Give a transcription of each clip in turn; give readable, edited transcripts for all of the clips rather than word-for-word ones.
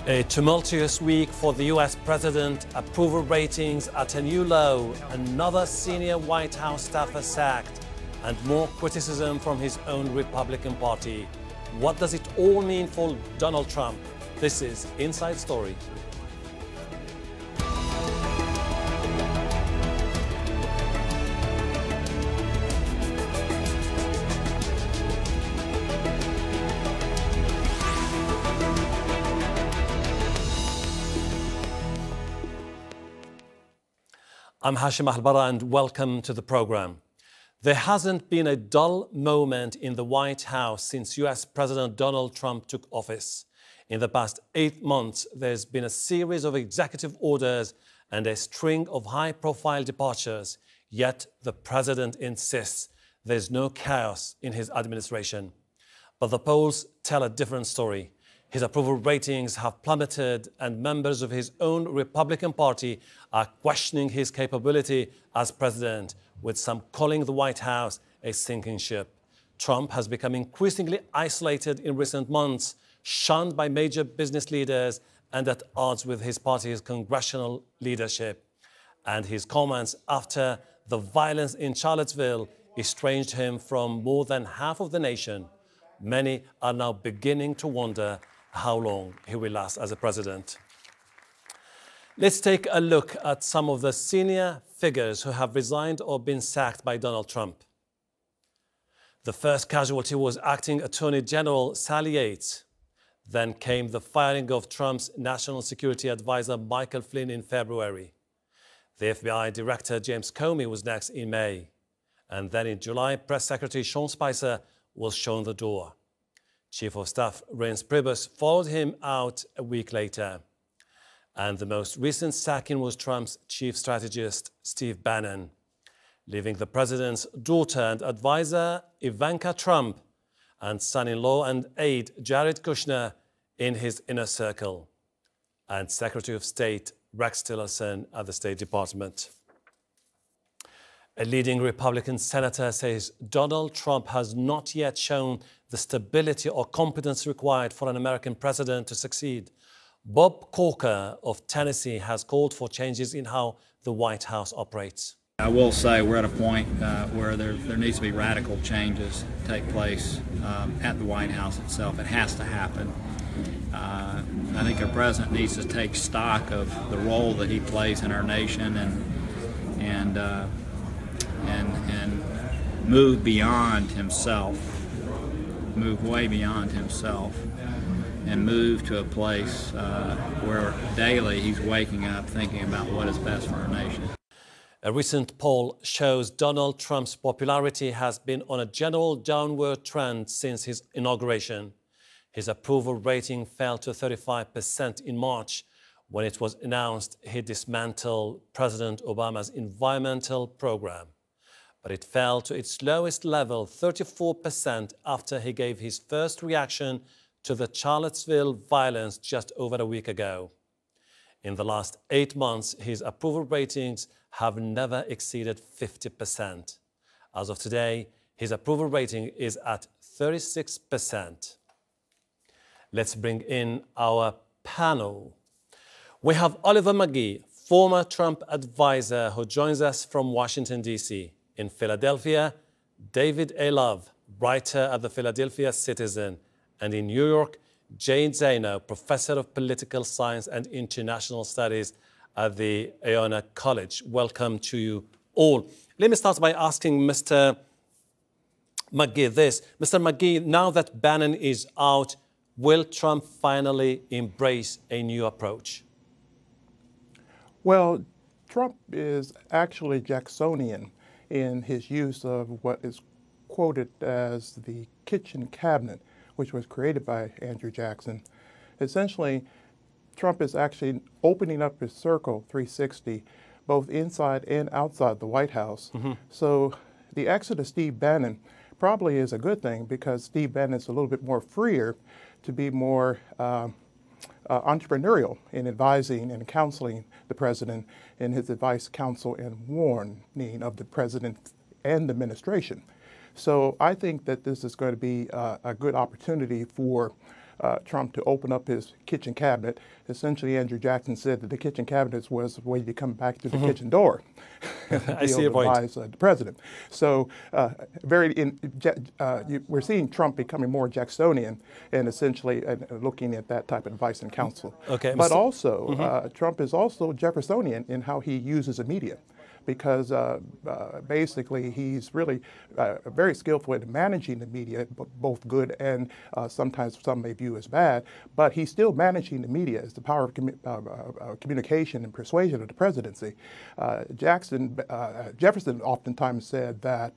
A tumultuous week for the US president, approval ratings at a new low, another senior White House staffer sacked, and more criticism from his own Republican Party. What does it all mean for Donald Trump? This is Inside Story. I'm Hashim Al-Bara and welcome to the program. There hasn't been a dull moment in the White House since US President Donald Trump took office. In the past 8 months, there's been a series of executive orders and a string of high-profile departures. Yet the president insists there's no chaos in his administration. But the polls tell a different story. His approval ratings have plummeted, and members of his own Republican Party are questioning his capability as president, with some calling the White House a sinking ship. Trump has become increasingly isolated in recent months, shunned by major business leaders and at odds with his party's congressional leadership. And his comments after the violence in Charlottesville estranged him from more than half of the nation. Many are now beginning to wonder how long he will last as a president. Let's take a look at some of the senior figures who have resigned or been sacked by Donald Trump. The first casualty was acting Attorney General Sally Yates. Then came the firing of Trump's national security advisor Michael Flynn in February. The FBI Director James Comey was next in May. And then in July, Press Secretary Sean Spicer was shown the door. Chief of Staff Reince Priebus followed him out a week later. And the most recent sacking was Trump's chief strategist, Steve Bannon, leaving the president's daughter and advisor, Ivanka Trump, and son-in-law and aide, Jared Kushner, in his inner circle, and Secretary of State, Rex Tillerson, at the State Department. A leading Republican senator says Donald Trump has not yet shown the stability or competence required for an American president to succeed. Bob Corker of Tennessee has called for changes in how the White House operates. I will say we're at a point where there needs to be radical changes take place at the White House itself. It has to happen. I think our president needs to take stock of the role that he plays in our nation and move beyond himself, move way beyond himself, and move to a place where daily he's waking up thinking about what is best for our nation. A recent poll shows Donald Trump's popularity has been on a general downward trend since his inauguration. His approval rating fell to 35% in March when it was announced he dismantled President Obama's environmental program. But it fell to its lowest level, 34%, after he gave his first reaction to the Charlottesville violence just over a week ago. In the last 8 months, his approval ratings have never exceeded 50%. As of today, his approval rating is at 36%. Let's bring in our panel. We have Oliver McGee, former Trump advisor, who joins us from Washington, D.C. In Philadelphia, David A. Love, writer at the Philadelphia Citizen. And in New York, Jane Zaino, professor of political science and international studies at the Iona College. Welcome to you all. Let me start by asking Mr. McGee this. Mr. McGee, now that Bannon is out, will Trump finally embrace a new approach? Well, Trump is actually Jacksonian in his use of what is quoted as the kitchen cabinet, which was created by Andrew Jackson. Essentially, Trump is actually opening up his circle 360, both inside and outside the White House. So the exit of Steve Bannon probably is a good thing, because Steve Bannon is a little bit more freer to be more entrepreneurial in advising and counseling the president in his advice, counsel, and warning of the president and the administration. So I think that this is going to be a good opportunity for Trump to open up his kitchen cabinet. Essentially, Andrew Jackson said that the kitchen cabinet was the way to come back to the kitchen door. I see your point. The president. So we're seeing Trump becoming more Jacksonian and essentially looking at that type of advice and counsel. Okay, but also, Trump is also Jeffersonian in how he uses the media, because basically he's really very skillful in managing the media, both good and sometimes some may view as bad, but he's still managing the media as the power of communication and persuasion of the presidency. Jefferson oftentimes said that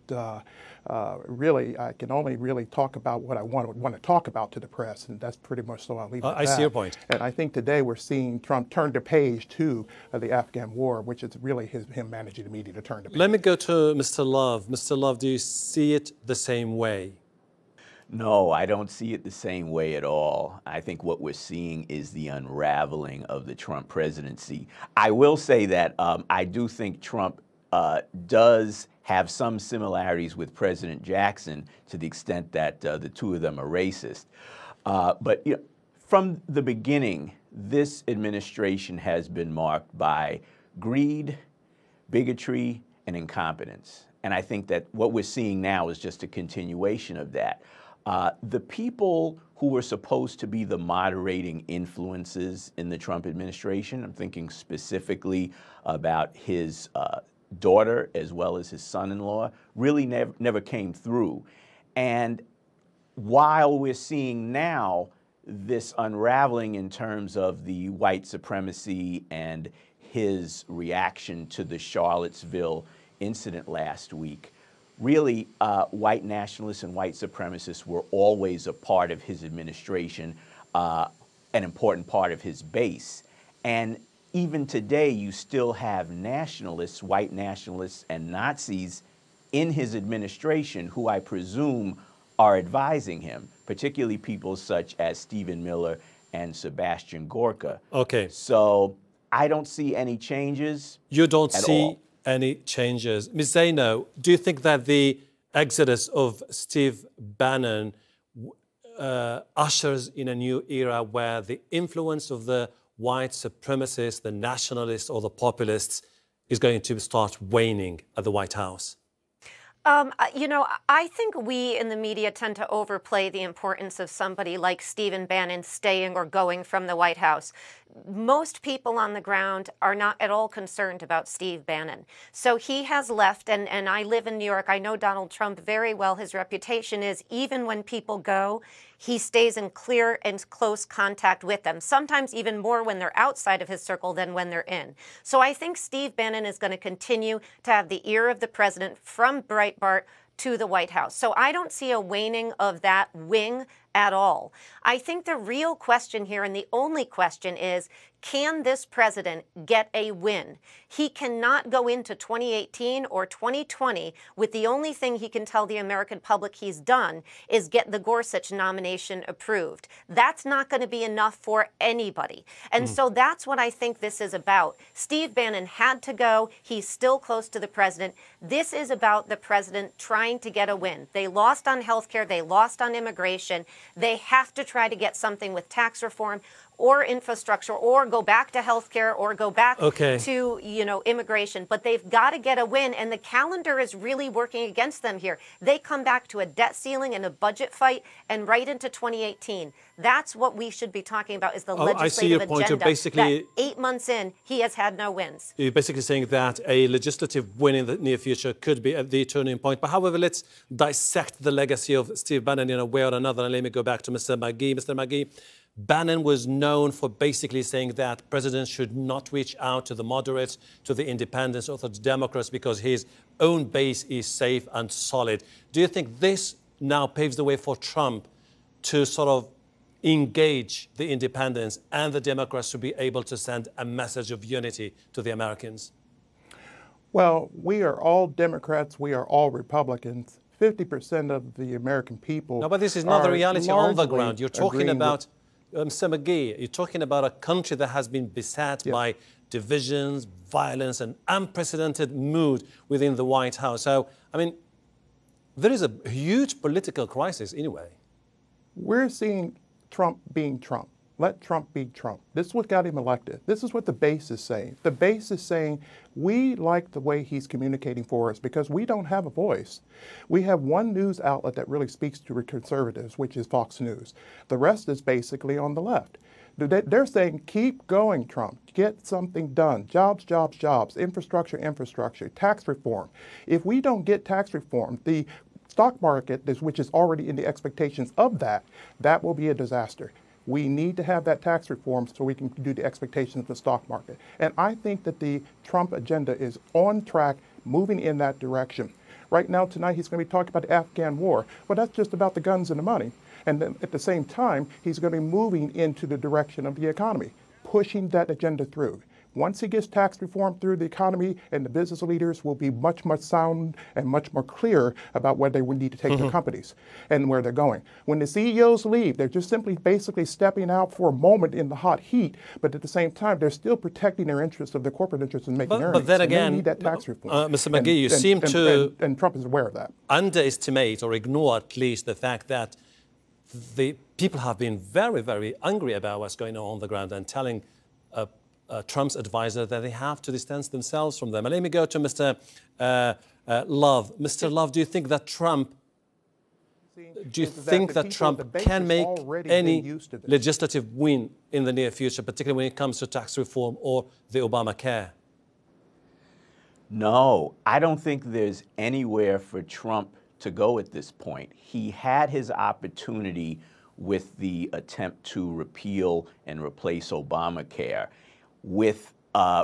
really I can only really talk about what I want to talk about to the press, and that's pretty much so I'll leave it at that. I see your point. And I think today we're seeing Trump turn the page to the Afghan war, which is really him managing the media to turn the page. Let me go to Mr. Love. Mr. Love, do you see it the same way? No, I don't see it the same way at all. I think what we're seeing is the unraveling of the Trump presidency. I will say that I do think Trump does have some similarities with President Jackson to the extent that the two of them are racist. But you know, from the beginning, this administration has been marked by greed, bigotry, and incompetence. And I think that what we're seeing now is just a continuation of that. The people who were supposed to be the moderating influences in the Trump administration, I'm thinking specifically about his daughter as well as his son-in-law, really never came through. And while we're seeing now this unraveling in terms of the white supremacy and his reaction to the Charlottesville incident last week, really white nationalists and white supremacists were always a part of his administration, an important part of his base. And even today, you still have nationalists, white nationalists and Nazis in his administration who I presume are advising him, particularly people such as Stephen Miller and Sebastian Gorka. Okay. So I don't see any changes. You don't see any changes. Ms. Zaino, do you think that the exodus of Steve Bannon ushers in a new era where the influence of the white supremacists, the nationalists, or the populists is going to start waning at the White House? You know, I think we in the media tend to overplay the importance of somebody like Stephen Bannon staying or going from the White House. Most people on the ground are not at all concerned about Steve Bannon. So he has left, and I live in New York. I know Donald Trump very well. His reputation is even when people go, he stays in clear and close contact with them, sometimes even more when they're outside of his circle than when they're in. So I think Steve Bannon is going to continue to have the ear of the president from Breitbart to the White House. So I don't see a waning of that wing at all. I think the real question here, and the only question, is can this president get a win? He cannot go into 2018 or 2020 with the only thing he can tell the American public he's done is get the Gorsuch nomination approved. That's not going to be enough for anybody. And so that's what I think this is about. Steve Bannon had to go. He's still close to the president. This is about the president trying to get a win. They lost on health care. They lost on immigration. They have to try to get something with tax reform or infrastructure, or go back to healthcare, or go back to, you know, immigration. But they've got to get a win, and the calendar is really working against them here. They come back to a debt ceiling and a budget fight, and right into 2018. That's what we should be talking about, is the legislative I see your point. agenda. Basically, that 8 months in, he has had no wins. You're basically saying that a legislative win in the near future could be at the turning point. But however, let's dissect the legacy of Steve Bannon in a way or another, and let me go back to Mr. McGee. Mr. McGee, Bannon was known for basically saying that presidents should not reach out to the moderates, to the independents, or to the Democrats because his own base is safe and solid. Do you think this now paves the way for Trump to sort of engage the independents and the Democrats to be able to send a message of unity to the Americans? Well, we are all Democrats. We are all Republicans. 50% of the American people. No, but this is not the reality on the ground. You're talking about, Mr. McGee, you're talking about a country that has been beset by divisions, violence, and unprecedented mood within the White House. So, I mean, there is a huge political crisis anyway. We're seeing Trump being Trump. Let Trump be Trump. This is what got him elected. This is what the base is saying. The base is saying, we like the way he's communicating for us because we don't have a voice. We have one news outlet that really speaks to conservatives, which is Fox News. The rest is basically on the left. They're saying, keep going, Trump. Get something done. Jobs, jobs, jobs. Infrastructure, infrastructure. Tax reform. If we don't get tax reform, the stock market, which is already in the expectations of that will be a disaster. We need to have that tax reform so we can do the expectations of the stock market. And I think that the Trump agenda is on track, moving in that direction. Right now, tonight, he's going to be talking about the Afghan war. Well, that's just about the guns and the money. And then at the same time, he's going to be moving into the direction of the economy, pushing that agenda through. Once he gets tax reform through, the economy and the business leaders will be much, much sound and much more clear about where they would need to take their companies and where they're going. When the CEOs leave, they're just simply basically stepping out for a moment in the hot heat, but at the same time, they're still protecting their interests of their corporate interests and making earnings. But then again, they need that tax reform. Mr. McGee, you seem to... And Trump is aware of that. Underestimate or ignore at least the fact that the people have been very, very angry about what's going on the ground and telling Trump's advisor that they have to distance themselves from them. And let me go to Mr. Love. Mr. Love, do you think that Trump can make any legislative win in the near future, particularly when it comes to tax reform or the Obamacare? No, I don't think there's anywhere for Trump to go at this point. He had his opportunity with the attempt to repeal and replace Obamacare. With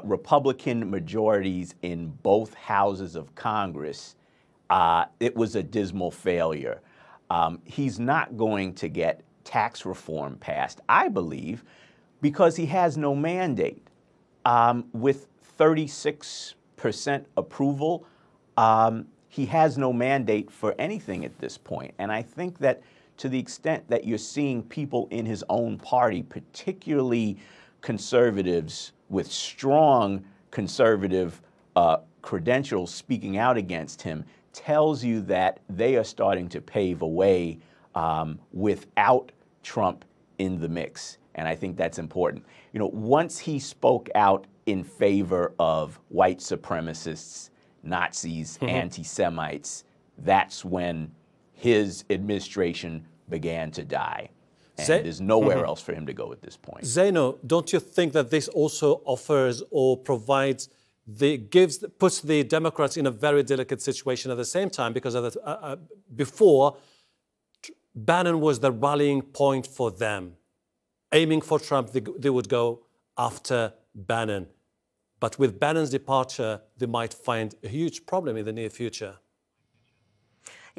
Republican majorities in both houses of Congress, it was a dismal failure. He's not going to get tax reform passed, I believe, because he has no mandate. With 36% approval, he has no mandate for anything at this point. And I think that to the extent that you're seeing people in his own party, particularly conservatives with strong conservative credentials speaking out against him, tells you that they are starting to pave a way without Trump in the mix. And I think that's important. You know, once he spoke out in favor of white supremacists, Nazis, anti-Semites, that's when his administration began to die. And there's nowhere else for him to go at this point. Zeno, don't you think that this also offers or provides, puts the Democrats in a very delicate situation at the same time? Because before, Bannon was the rallying point for them. Aiming for Trump, they would go after Bannon. But with Bannon's departure, they might find a huge problem in the near future.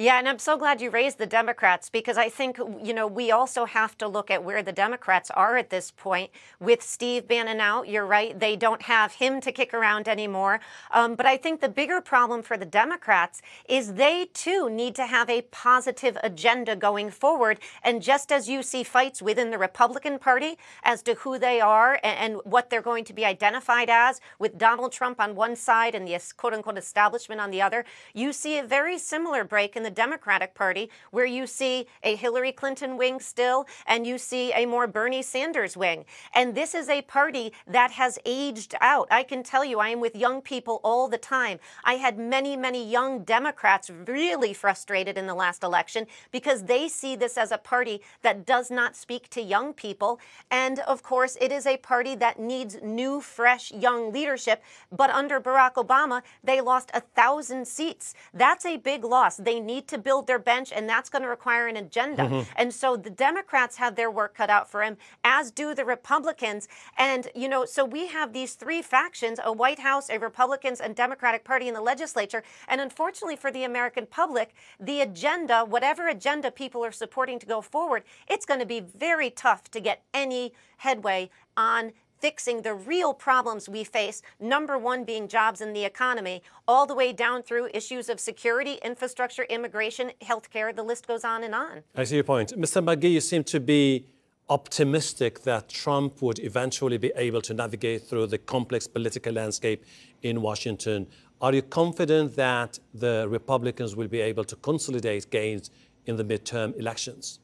Yeah, and I'm so glad you raised the Democrats, because I think, you know, we also have to look at where the Democrats are at this point. With Steve Bannon out, you're right, they don't have him to kick around anymore. But I think the bigger problem for the Democrats is they, too, need to have a positive agenda going forward. And just as you see fights within the Republican Party as to who they are and what they're going to be identified as, with Donald Trump on one side and the quote-unquote establishment on the other, you see a very similar break in the Democratic Party, where you see a Hillary Clinton wing still, and you see a more Bernie Sanders wing. And this is a party that has aged out. I can tell you, I am with young people all the time. I had many, many young Democrats really frustrated in the last election because they see this as a party that does not speak to young people. And of course, it is a party that needs new, fresh, young leadership. But under Barack Obama, they lost 1,000 seats. That's a big loss. They need to build their bench, and that's going to require an agenda. And so the Democrats have their work cut out for him, as do the Republicans. And, you know, so we have these three factions, a White House, a Republicans, and Democratic Party in the legislature. And unfortunately for the American public, the agenda, whatever agenda people are supporting to go forward, it's going to be very tough to get any headway on fixing the real problems we face, number one being jobs in the economy, all the way down through issues of security, infrastructure, immigration, healthcare, the list goes on and on. I see your point. Mr. McGee, you seem to be optimistic that Trump would eventually be able to navigate through the complex political landscape in Washington. Are you confident that the Republicans will be able to consolidate gains in the midterm elections?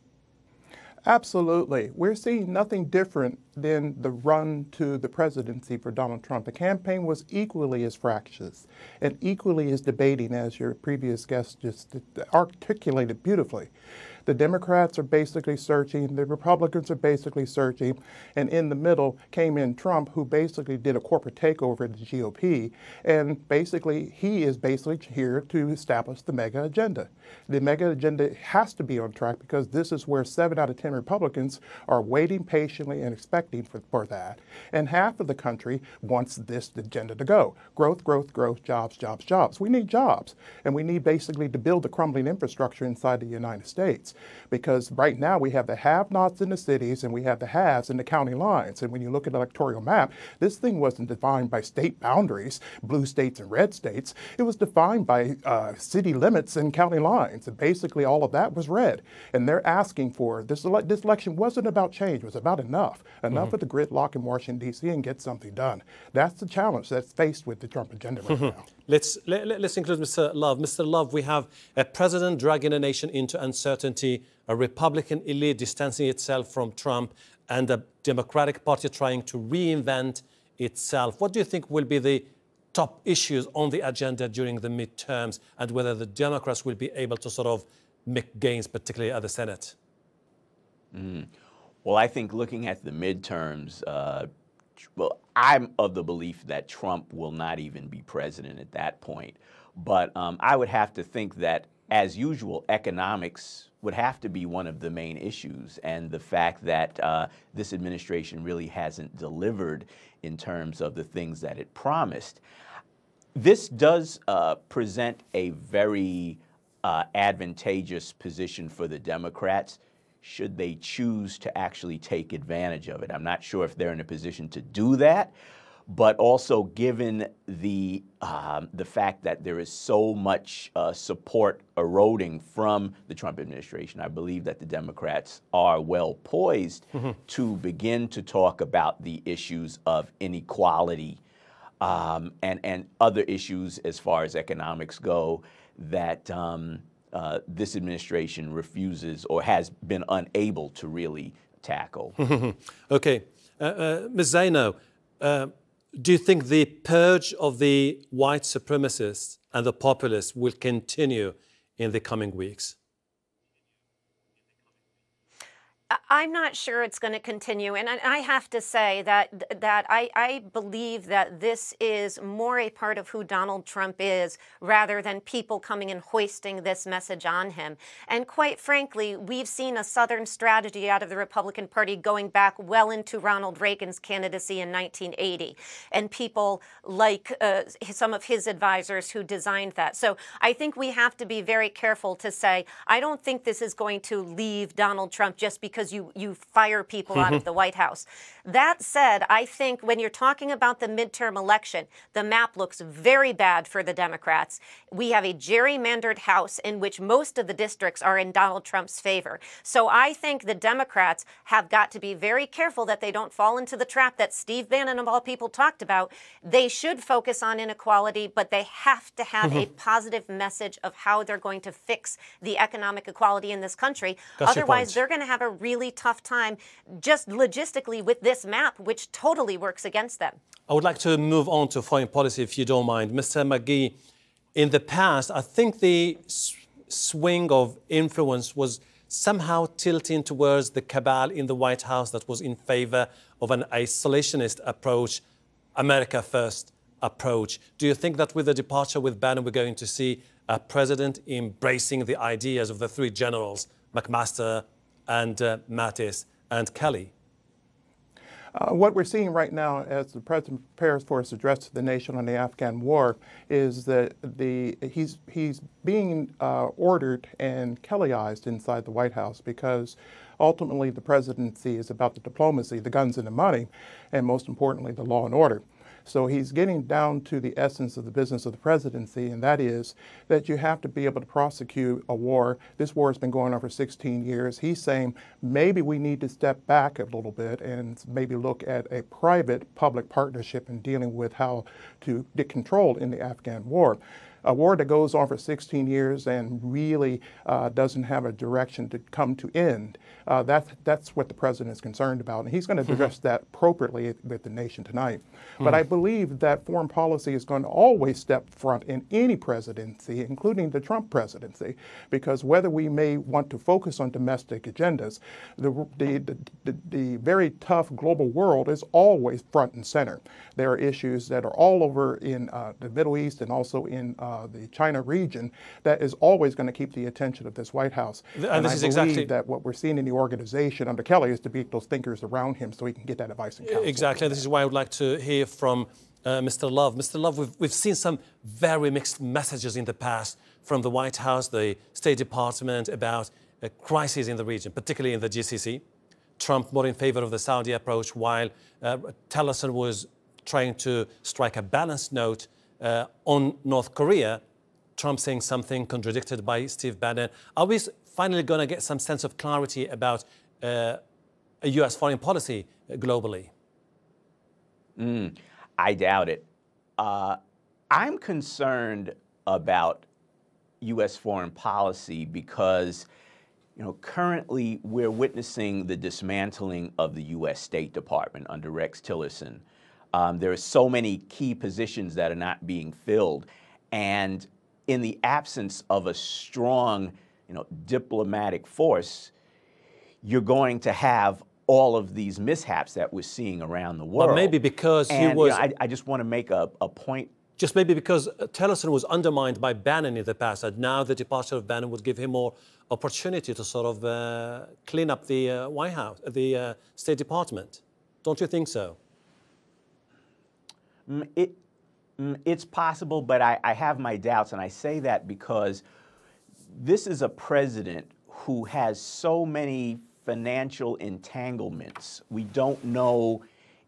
Absolutely. We're seeing nothing different than the run to the presidency for Donald Trump. The campaign was equally as fractious and equally as debating, as your previous guest just articulated beautifully. The Democrats are basically searching, the Republicans are basically searching, and in the middle came in Trump, who basically did a corporate takeover of the GOP, and basically he is basically here to establish the mega agenda. The mega agenda has to be on track because this is where 7 out of 10 Republicans are waiting patiently and expecting for that, and half of the country wants this agenda to go. Growth, growth, growth, jobs, jobs, jobs. We need jobs, and we need basically to build the crumbling infrastructure inside the United States. Because right now we have the have-nots in the cities and we have the haves in the county lines. And when you look at the electoral map, this thing wasn't defined by state boundaries, blue states and red states. It was defined by city limits and county lines. And basically all of that was red. And they're asking for, this election wasn't about change, it was about enough. Enough of the gridlock in Washington, D.C. and get something done. That's the challenge that's faced with the Trump agenda right now. Let's include Mr. Love. Mr. Love, we have a president dragging a nation into uncertainty, a Republican elite distancing itself from Trump, and a Democratic Party trying to reinvent itself. What do you think will be the top issues on the agenda during the midterms, and whether the Democrats will be able to sort of make gains, particularly at the Senate? Well, I think looking at the midterms, well, I'm of the belief that Trump will not even be president at that point. But I would have to think that, as usual, economics would have to be one of the main issues. And the fact that this administration really hasn't delivered in terms of the things that it promised. This does present a very advantageous position for the Democrats, should they choose to actually take advantage of it. I'm not sure if they're in a position to do that, but also given the fact that there is so much support eroding from the Trump administration, I believe that the Democrats are well poised to begin to talk about the issues of inequality and other issues as far as economics go that this administration refuses or has been unable to really tackle. Okay. Ms. Zaino, do you think the purge of the white supremacists and the populists will continue in the coming weeks? I'm not sure it's going to continue, and I have to say that I believe that this is more a part of who Donald Trump is rather than people coming and hoisting this message on him. And quite frankly, we've seen a Southern strategy out of the Republican Party going back well into Ronald Reagan's candidacy in 1980, and people like some of his advisors who designed that. So I think we have to be very careful to say, I don't think this is going to leave Donald Trump just because you fire people out of the White House. That said, I think when you're talking about the midterm election, the map looks very bad for the Democrats. We have a gerrymandered House in which most of the districts are in Donald Trump's favor. So I think the Democrats have got to be very careful that they don't fall into the trap that Steve Bannon of all people talked about. They should focus on inequality, but they have to have a positive message of how they're going to fix the economic equality in this country. Otherwise, they're going to have a really tough time just logistically with this map, which totally works against them. I would like to move on to foreign policy, if you don't mind. Mr. McGee, in the past, I think the swing of influence was somehow tilting towards the cabal in the White House that was in favor of an isolationist approach, America First approach. Do you think that with the departure with Bannon, we're going to see a president embracing the ideas of the three generals, McMaster and Mattis and Kelly? What we're seeing right now as the president prepares for his address to the nation on the Afghan war is that he's being ordered and Kellyized inside the White House, because ultimately the presidency is about the diplomacy, the guns and the money, and most importantly, the law and order. So he's getting down to the essence of the business of the presidency, and that is that you have to be able to prosecute a war. This war has been going on for 16 years. He's saying maybe we need to step back a little bit and maybe look at a private-public partnership in dealing with how to get control in the Afghan war. A war that goes on for 16 years and really doesn't have a direction to come to end, that's what the president is concerned about. And he's going to address that appropriately with the nation tonight. But I believe that foreign policy is going to always step front in any presidency, including the Trump presidency, because whether we may want to focus on domestic agendas, the very tough global world is always front and center. There are issues that are all over in the Middle East and also in the China region that is always going to keep the attention of this White House. And this I is believe exactly that what we're seeing in the organization under Kelly is to beat those thinkers around him so he can get that advice and counsel. Exactly. This is why I would like to hear from Mr. Love. Mr. Love, we've seen some very mixed messages in the past from the White House, the State Department about a crisis in the region, particularly in the GCC. Trump more in favor of the Saudi approach, while Tillerson was trying to strike a balanced note on North Korea. Trump saying something contradicted by Steve Bannon. Are we finally going to get some sense of clarity about a U.S. foreign policy globally? I doubt it. I'm concerned about U.S. foreign policy because, currently we're witnessing the dismantling of the U.S. State Department under Rex Tillerson. There are so many key positions that are not being filled, and in the absence of a strong, diplomatic force, you're going to have all of these mishaps that we're seeing around the world. But maybe because and, he was... I just want to make a point. Just maybe because Tillerson was undermined by Bannon in the past, and now the departure of Bannon would give him more opportunity to sort of clean up the White House, the State Department. Don't you think so? It's possible, but I have my doubts, and I say that because this is a president who has so many financial entanglements. We don't know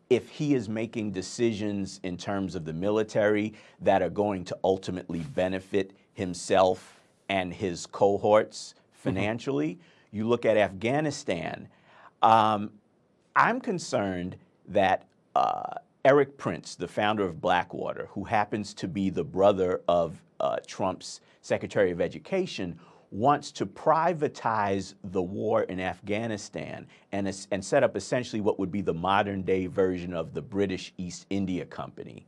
if he is making decisions in terms of the military that are going to ultimately benefit himself and his cohorts financially. You look at Afghanistan. I'm concerned that Eric Prince, the founder of Blackwater, who happens to be the brother of Trump's Secretary of Education, wants to privatize the war in Afghanistan and set up essentially what would be the modern-day version of the British East India Company.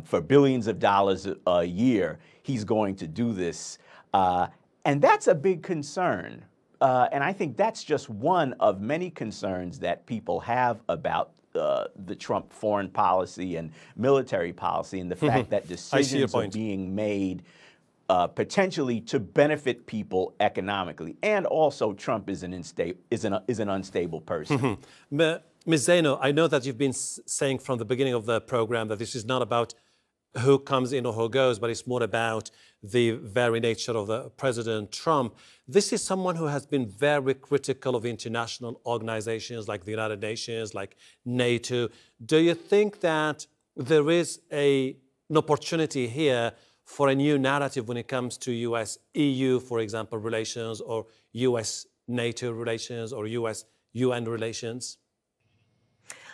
For billions of dollars a year, he's going to do this. And that's a big concern. And I think that's just one of many concerns that people have about the Trump foreign policy and military policy, and the fact that decisions are being made potentially to benefit people economically. And also Trump is an unstable person. Ms. Zaino, I know that you've been saying from the beginning of the program that this is not about who comes in or who goes, but it's more about the very nature of the President Trump. This is someone who has been very critical of international organizations like the United Nations, like NATO. Do you think that there is an opportunity here for a new narrative when it comes to US-EU, for example, relations, or US-NATO relations, or US-UN relations?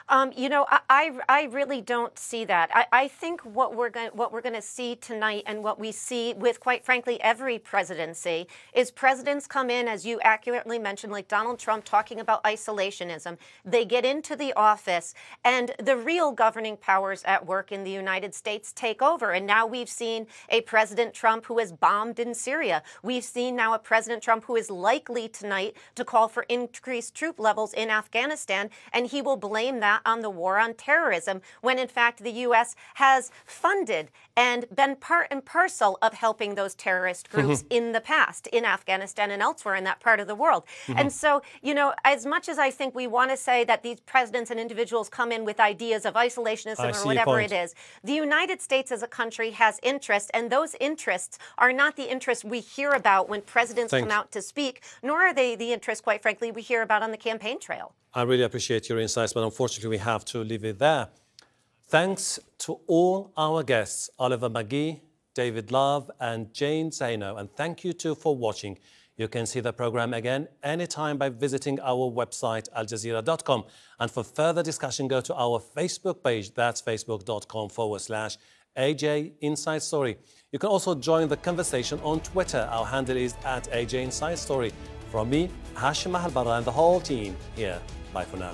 I really don't see that. I think what we're going to see tonight, and what we see with, quite frankly, every presidency, is presidents come in, as you accurately mentioned, like Donald Trump, talking about isolationism. They get into the office, and the real governing powers at work in the United States take over. And now we've seen a President Trump who has bombed in Syria. We've seen now a President Trump who is likely tonight to call for increased troop levels in Afghanistan, and he will blame that on the war on terrorism, when in fact the U.S. has funded and been part and parcel of helping those terrorist groups in the past, in Afghanistan and elsewhere in that part of the world. And so, as much as I think we want to say that these presidents and individuals come in with ideas of isolationism or whatever it is, the United States as a country has interests, and those interests are not the interests we hear about when presidents come out to speak, nor are they the interests, quite frankly, we hear about on the campaign trail. I really appreciate your insights, but unfortunately we have to leave it there. Thanks to all our guests, Oliver McGee, David Love, and Jane Zaino. And thank you too for watching. You can see the program again anytime by visiting our website, aljazeera.com. And for further discussion, go to our Facebook page. That's facebook.com/ AJ Inside Story. You can also join the conversation on Twitter. Our handle is @AJ Inside Story. From me, Hashim Mahalbara, and the whole team here. Bye for now.